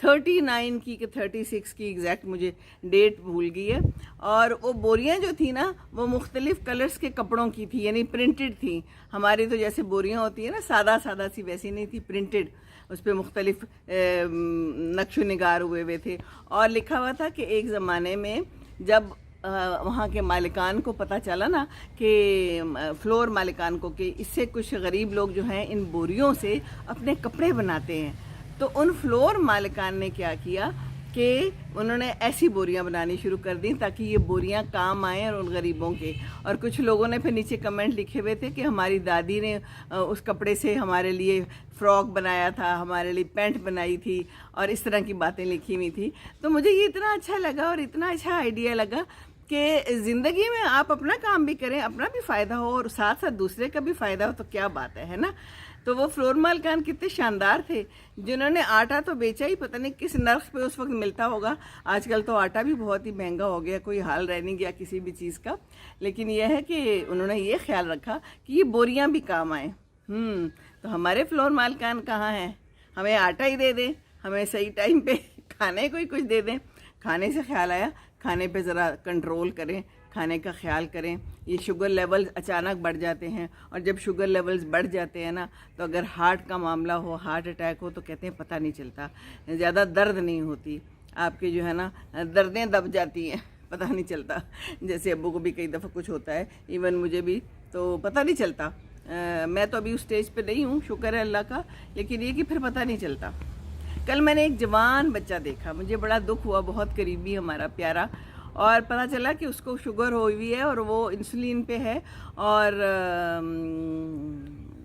39 کی کہ 36 کی ایگزیکٹ مجھے ڈیٹ بھول گئی ہے. اور وہ بوریاں جو تھیں نا وہ مختلف کلرز کے کپڑوں کی تھی, یعنی پرنٹڈ تھیں. ہماری تو جیسے بوریاں ہوتی ہیں نا سادہ سادہ سی, ویسی نہیں تھی, پرنٹڈ. اس پہ مختلف نقش و نگار ہوئے تھے, اور لکھا ہوا تھا کہ ایک زمانے میں جب وہاں کے مالکان کو پتہ چلا نا کہ فلور مالکان کو کہ اس سے کچھ غریب لوگ جو ہیں ان بوریوں سے اپنے کپڑے بناتے ہیں, تو ان فلور مالکان نے کیا کیا کہ انہوں نے ایسی بوریاں بنانی شروع کر دیں تاکہ یہ بوریاں کام آئیں اور ان غریبوں کے. اور کچھ لوگوں نے پھر نیچے کمنٹ لکھے ہوئے تھے کہ ہماری دادی نے اس کپڑے سے ہمارے لیے فراک بنایا تھا, ہمارے لیے پینٹ بنائی تھی, اور اس طرح کی باتیں لکھی ہوئی تھی. تو مجھے یہ اتنا اچھا لگا اور اتنا اچھا آئیڈیا لگا کہ زندگی میں آپ اپنا کام بھی کریں, اپنا بھی فائدہ ہو اور ساتھ ساتھ دوسرے کا بھی فائدہ ہو, تو کیا بات ہے نا. تو وہ فلور مالکان کتنے شاندار تھے جنہوں نے آٹا تو بیچا ہی, پتہ نہیں کس نرخ پہ اس وقت ملتا ہوگا. آج کل تو آٹا بھی بہت ہی مہنگا ہو گیا, کوئی حال رہ نہیں گیا کسی بھی چیز کا. لیکن یہ ہے کہ انہوں نے یہ خیال رکھا کہ یہ بوریاں بھی کام آئیں. تو ہمارے فلور مالکان کہاں ہیں؟ ہمیں آٹا ہی دے دیں, ہمیں صحیح ٹائم پہ کھانے کو ہی کچھ دے دیں. کھانے سے خیال آیا, کھانے پہ ذرا کنٹرول کریں, کھانے کا خیال کریں. یہ شوگر لیولز اچانک بڑھ جاتے ہیں, اور جب شوگر لیولز بڑھ جاتے ہیں نا تو اگر ہارٹ کا معاملہ ہو, ہارٹ اٹیک ہو, تو کہتے ہیں پتہ نہیں چلتا, زیادہ درد نہیں ہوتی, آپ کی جو ہے نا دردیں دب جاتی ہیں, پتہ نہیں چلتا. جیسے ابو کو بھی کئی دفعہ کچھ ہوتا ہے, ایون مجھے بھی, تو پتہ نہیں چلتا. میں تو ابھی اس سٹیج پہ نہیں ہوں, شکر ہے اللہ کا, لیکن یہ کہ پھر پتہ نہیں چلتا. کل میں نے ایک جوان بچہ دیکھا, مجھے بڑا دکھ ہوا, بہت قریبی ہمارا پیارا, اور پتہ چلا کہ اس کو شوگر ہوئی ہے اور وہ انسولین پہ ہے, اور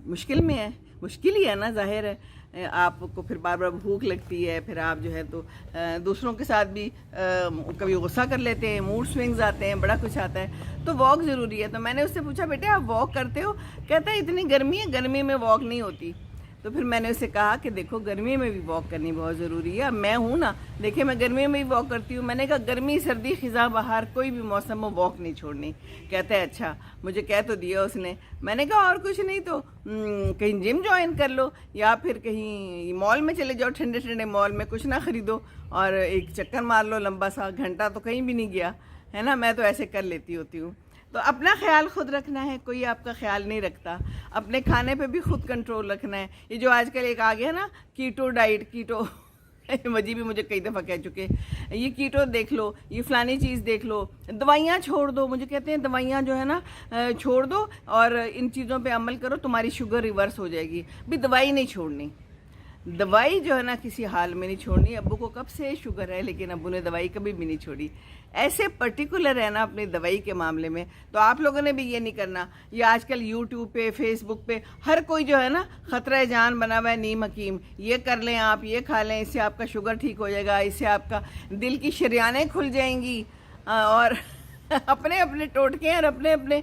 مشکل میں ہے. مشکل ہی ہے نا, ظاہر ہے. آپ کو پھر بار بار بھوک لگتی ہے, پھر آپ جو ہے تو دوسروں کے ساتھ بھی کبھی غصہ کر لیتے ہیں, موڈ سوئنگز آتے ہیں, بڑا کچھ آتا ہے. تو واک ضروری ہے. تو میں نے اس سے پوچھا, بیٹے آپ واک کرتے ہو؟ کہتا ہے اتنی گرمی ہے, گرمی میں واک نہیں ہوتی. تو پھر میں نے اسے کہا کہ دیکھو گرمی میں بھی واک کرنی بہت ضروری ہے. اب میں ہوں نا, دیکھیں میں گرمی میں بھی واک کرتی ہوں. میں نے کہا گرمی سردی خزاں بہار کوئی بھی موسم ہو واک نہیں چھوڑنی. کہتا ہے اچھا, مجھے کہہ تو دیا اس نے. میں نے کہا اور کچھ نہیں تو کہیں جم جوائن کر لو, یا پھر کہیں مال میں چلے جاؤ, ٹھنڈے ٹھنڈے مال میں کچھ نہ خریدو اور ایک چکر مار لو لمبا سا, گھنٹہ تو کہیں بھی نہیں گیا ہے نا. میں تو ایسے کر لیتی ہوتی ہوں. تو اپنا خیال خود رکھنا ہے, کوئی آپ کا خیال نہیں رکھتا. اپنے کھانے پہ بھی خود کنٹرول رکھنا ہے. یہ جو آج کل ایک آ گیا نا کیٹو ڈائٹ, کیٹو مجھے بھی مجھے کئی دفعہ کہہ چکے, یہ کیٹو دیکھ لو, یہ فلانی چیز دیکھ لو, دوائیاں چھوڑ دو. مجھے کہتے ہیں دوائیاں جو ہے نا چھوڑ دو اور ان چیزوں پہ عمل کرو, تمہاری شوگر ریورس ہو جائے گی. بھی دوائی نہیں چھوڑنی, دوائی جو ہے نا کسی حال میں نہیں چھوڑنی. ابو کو کب سے شوگر ہے لیکن ابو نے دوائی کبھی بھی نہیں چھوڑی. ایسے پرٹیکولر ہے نا اپنی دوائی کے معاملے میں. تو آپ لوگوں نے بھی یہ نہیں کرنا. یہ آج کل یوٹیوب پہ, فیس بک پہ ہر کوئی جو ہے نا خطرہ جان بنا ہوا ہے نیم حکیم. یہ کر لیں آپ, یہ کھا لیں, اس سے آپ کا شوگر ٹھیک ہو جائے گا, اس سے آپ کا دل کی شریانیں کھل جائیں گی, اور اپنے اپنے ٹوٹکے ہیں اور اپنے اپنے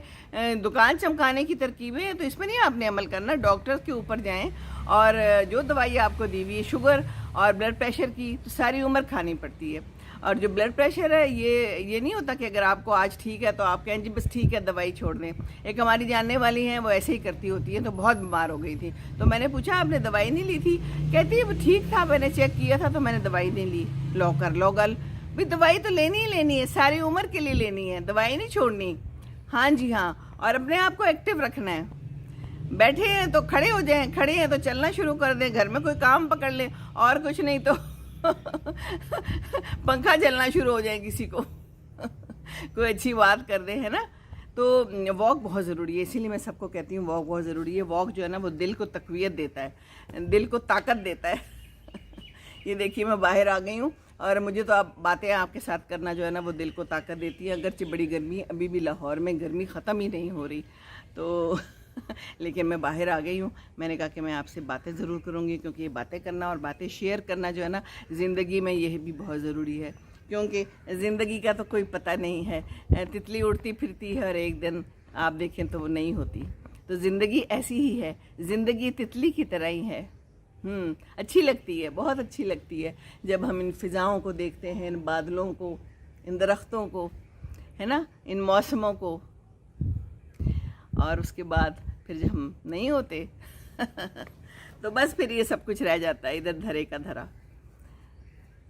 دکان چمکانے کی ترکیبیں ہیں. تو اس پہ نہیں آپ نے عمل کرنا. ڈاکٹر کے اوپر جائیں, اور جو دوائی آپ کو دی ہوئی ہے شوگر اور بلڈ پریشر کی تو ساری عمر کھانی پڑتی ہے. اور جو بلڈ پریشر ہے یہ نہیں ہوتا کہ اگر آپ کو آج ٹھیک ہے تو آپ کہیں جی بس ٹھیک ہے دوائی چھوڑ دیں. ایک ہماری جاننے والی ہیں, وہ ایسے ہی کرتی ہوتی ہیں, تو بہت بیمار ہو گئی تھی. تو میں نے پوچھا آپ نے دوائی نہیں لی تھی؟ کہتی ہے وہ ٹھیک تھا, میں نے چیک کیا تھا تو میں نے دوائی نہیں لی. لو کر لو گل, بھی دوائی تو لینی ہی لینی ہے, ساری عمر کے لیے لینی ہے, دوائی نہیں چھوڑنی. ہاں جی ہاں. اور اپنے آپ کو ایکٹیو رکھنا ہے. بیٹھے ہیں تو کھڑے ہو جائیں, کھڑے ہیں تو چلنا شروع کر دیں, گھر میں کوئی کام پکڑ لیں, اور کچھ نہیں تو پنکھا چلنا شروع ہو جائے کسی کو کوئی اچھی بات کر دیں, ہے نا. تو واک بہت ضروری ہے, اسی لیے میں سب کو کہتی ہوں واک بہت ضروری ہے. واک جو ہے نا وہ دل کو تقویت دیتا ہے, دل کو طاقت دیتا ہے. یہ دیکھیے میں باہر آ گئی ہوں, اور مجھے تو آپ باتیں آپ کے ساتھ کرنا جو ہے نا وہ دل کو طاقت دیتی ہے. اگرچہ بڑی گرمی, ابھی بھی لاہور میں گرمی ختم ہی نہیں ہو رہی, تو لیکن میں باہر آ گئی ہوں. میں نے کہا کہ میں آپ سے باتیں ضرور کروں گی, کیونکہ یہ باتیں کرنا اور باتیں شیئر کرنا جو ہے نا زندگی میں یہ بھی بہت ضروری ہے. کیونکہ زندگی کا تو کوئی پتہ نہیں ہے, تتلی اڑتی پھرتی ہے اور ایک دن آپ دیکھیں تو وہ نہیں ہوتی. تو زندگی ایسی ہی ہے, زندگی تتلی کی طرح ہی ہے. اچھی لگتی ہے, بہت اچھی لگتی ہے جب ہم ان فضاؤں کو دیکھتے ہیں, ان بادلوں کو, ان درختوں کو, ہے نا, ان موسموں کو. اور اس کے بعد پھر جب ہم نہیں ہوتے تو بس پھر یہ سب کچھ رہ جاتا ہے ادھر دھرے کا دھرا.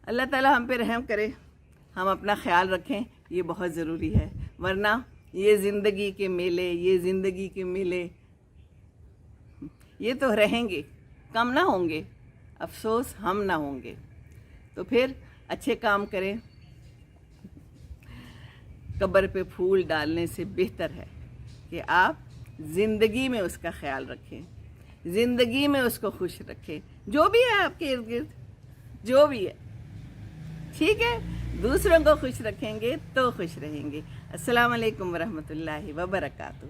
اللہ تعالیٰ ہم پہ رحم کرے، ہم اپنا خیال رکھیں، یہ بہت ضروری ہے، ورنہ یہ زندگی کے میلے یہ تو رہیں گے، کم نہ ہوں گے، افسوس ہم نہ ہوں گے۔ تو پھر اچھے کام کریں۔ قبر پہ پھول ڈالنے سے بہتر ہے کہ آپ زندگی میں اس کا خیال رکھیں، زندگی میں اس کو خوش رکھیں، جو بھی ہے آپ کے ارد گرد، جو بھی ہے، ٹھیک ہے؟ دوسروں کو خوش رکھیں گے تو خوش رہیں گے۔ السلام علیکم ورحمۃ اللہ وبرکاتہ۔